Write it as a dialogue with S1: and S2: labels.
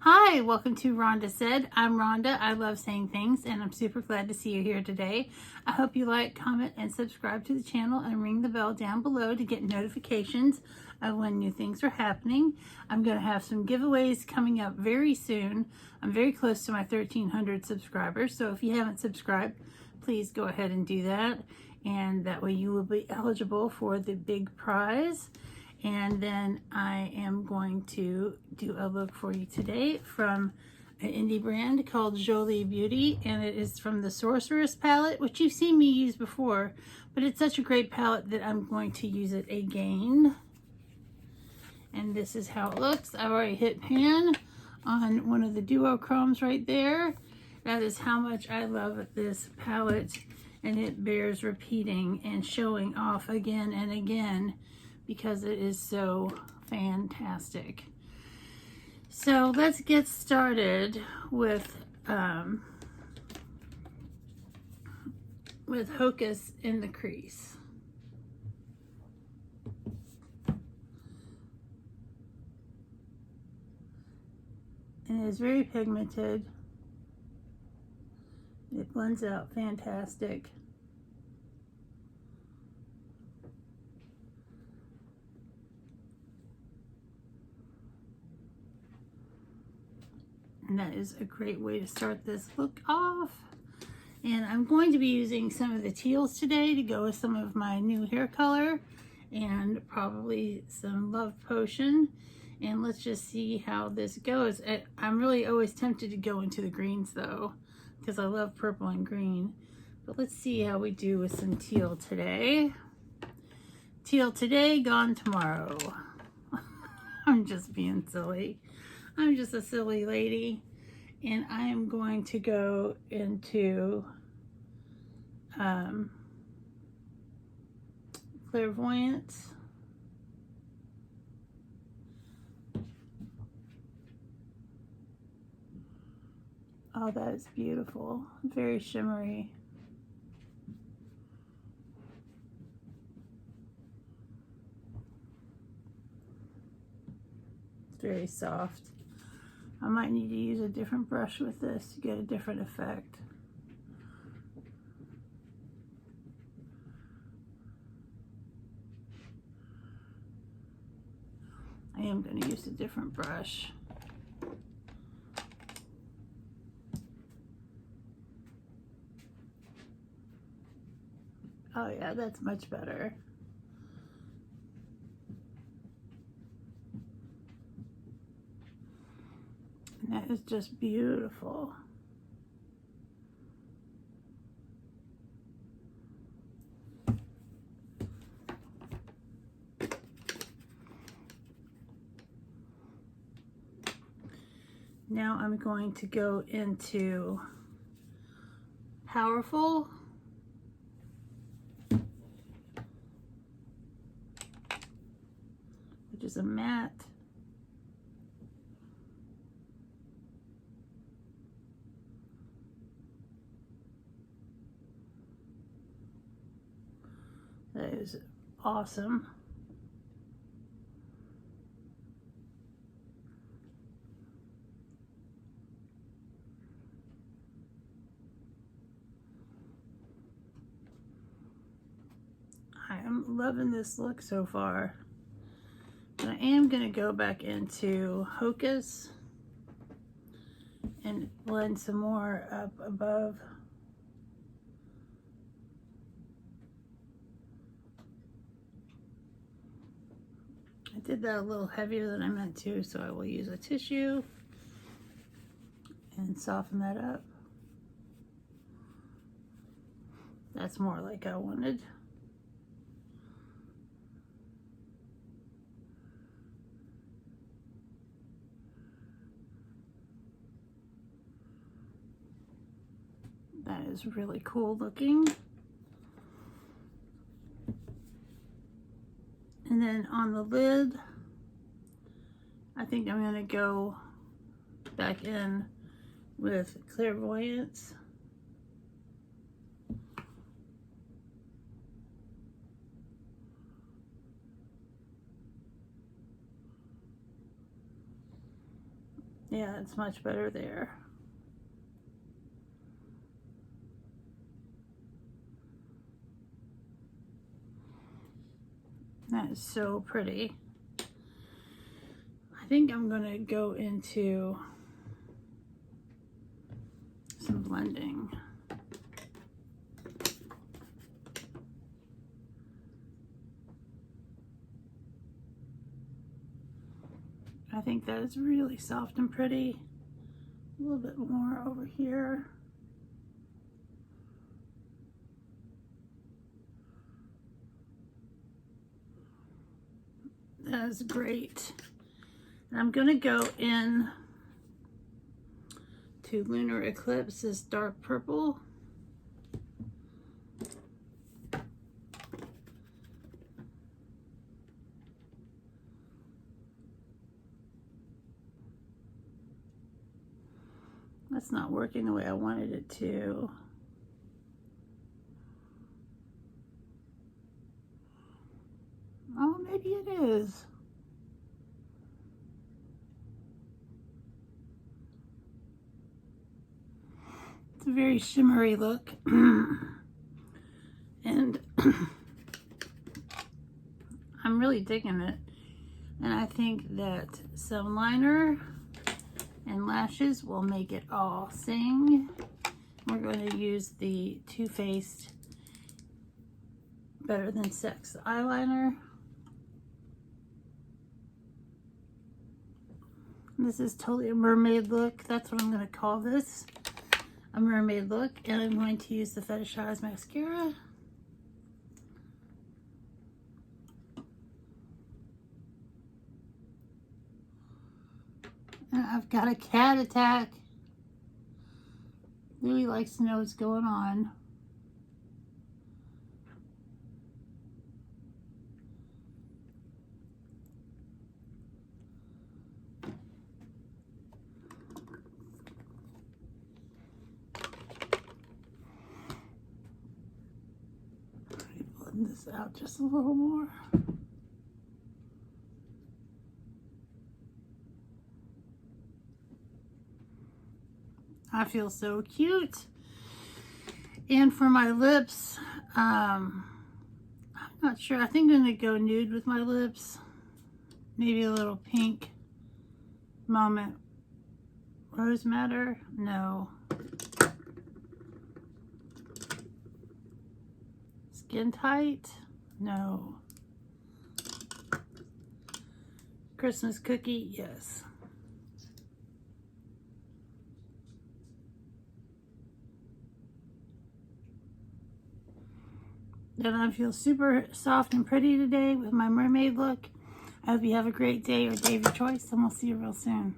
S1: Hi, welcome to Rhonda Said. I'm Rhonda. I love saying things, and I'm super glad to see you here today. I hope you like, comment, and subscribe to the channel and ring the bell down below to get notifications of when new things are happening. I'm going to have some giveaways coming up very soon. I'm very close to my 1,300 subscribers, so if you haven't subscribed, please go ahead and do that, and that way you will be eligible for the big prize. And then I am going to do a look for you today from an indie brand called Jolie Beauty, and it is from the Sorceress palette, which you've seen me use before, but it's such a great palette that I'm going to use it again. And this is how it looks. I've already hit pan on one of the duochromes right there. That is how much I love this palette, and it bears repeating and showing off again and again, because it is so fantastic. So let's get started with Hocus in the crease. And it is very pigmented. It blends out fantastic. And that is a great way to start this look off. And I'm going to be using some of the teals today to go with some of my new hair color and probably some Love Potion. And let's just see how this goes. I'm really always tempted to go into the greens though, because I love purple and green. But let's see how we do with some teal today. Teal today, gone tomorrow. I'm just being silly. I'm just a silly lady, and I am going to go into Clairvoyance. Oh, that is beautiful. Very shimmery. It's very soft. I might need to use a different brush with this to get a different effect. I am going to use a different brush. Oh yeah, that's much better. And that is just beautiful. Now I'm going to go into Powerful. Which is a matte. That is awesome. I am loving this look so far. And I am going to go back into Hocus and blend some more up above. I did that a little heavier than I meant to, so I will use a tissue and soften that up. That's more like I wanted. That is really cool looking. And then on the lid, I think I'm going to go back in with Clairvoyance. Yeah, it's much better there. That is so pretty. I think I'm going to go into some blending. I think that is really soft and pretty. A little bit more over here. That is great. And I'm going to go in to Lunar Eclipse, this dark purple. That's not working the way I wanted it to. Oh, maybe it is. It's a very shimmery look. And I'm really digging it. And I think that some liner and lashes will make it all sing. We're going to use the Too Faced Better Than Sex eyeliner. This is totally a mermaid look. That's what I'm going to call this. A mermaid look. And I'm going to use the Fetishized mascara. And I've got a cat attack. Louie likes to know what's going on. Blend this out just a little more. I feel so cute. And for my lips, I'm not sure. I think I'm going to go nude with my lips. Maybe a little pink Moment Rose Madder. No. Skin Tight. No. Christmas Cookie. Yes. And I feel super soft and pretty today with my mermaid look. I hope you have a great day or day of your choice, and we'll see you real soon.